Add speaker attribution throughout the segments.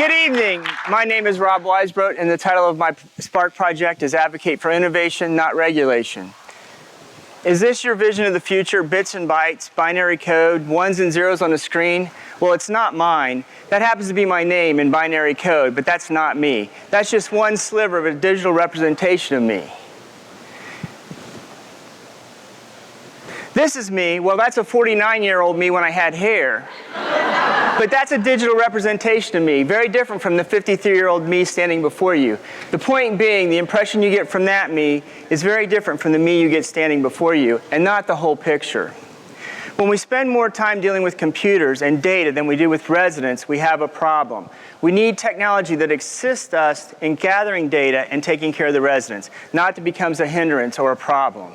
Speaker 1: Good evening. My name is Rob Weisbrodt, and the title of my Spark project is Advocate for Innovation, Not Regulation. Is this your vision of the future? Bits and bytes, binary code, ones and zeros on the screen? Well, it's not mine. That happens to be my name in binary code, but that's not me. That's just one sliver of a digital representation of me. This is me. Well, that's a 49-year-old me when I had hair. But that's a digital representation of me, very different from the 53-year-old me standing before you. The point being, the impression you get from that me is very different from the me you get standing before you, and not the whole picture. When we spend more time dealing with computers and data than we do with residents, we have a problem. We need technology that assists us in gathering data and taking care of the residents, not that becomes a hindrance or a problem.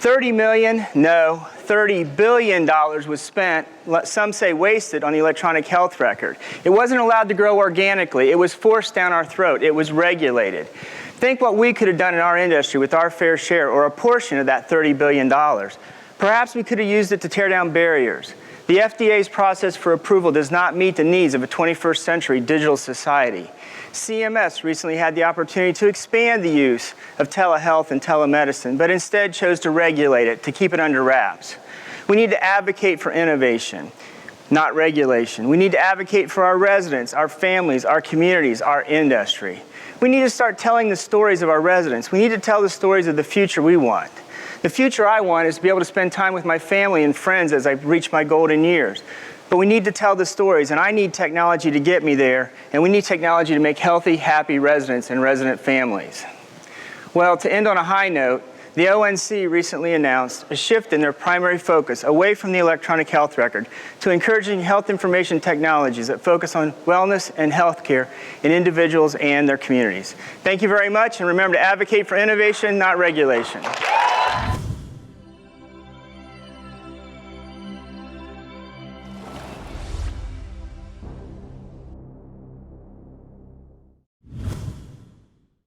Speaker 1: 30 million? No. $30 billion was spent, some say wasted, on the electronic health record. It wasn't allowed to grow organically. It was forced down our throat. It was regulated. Think what we could have done in our industry with our fair share, or a portion of that $30 billion. Perhaps we could have used it to tear down barriers. The FDA's process for approval does not meet the needs of a 21st century digital society. CMS recently had the opportunity to expand the use of telehealth and telemedicine, but instead chose to regulate it, to keep it under wraps. We need to advocate for innovation, not regulation. We need to advocate for our residents, our families, our communities, our industry. We need to start telling the stories of our residents. We need to tell the stories of the future we want. The future I want is to be able to spend time with my family and friends as I reach my golden years. But we need to tell the stories, and I need technology to get me there, and we need technology to make healthy, happy residents and resident families. Well, to end on a high note, the ONC recently announced a shift in their primary focus away from the electronic health record to encouraging health information technologies that focus on wellness and health care in individuals and their communities. Thank you very much, and remember to advocate for innovation, not regulation.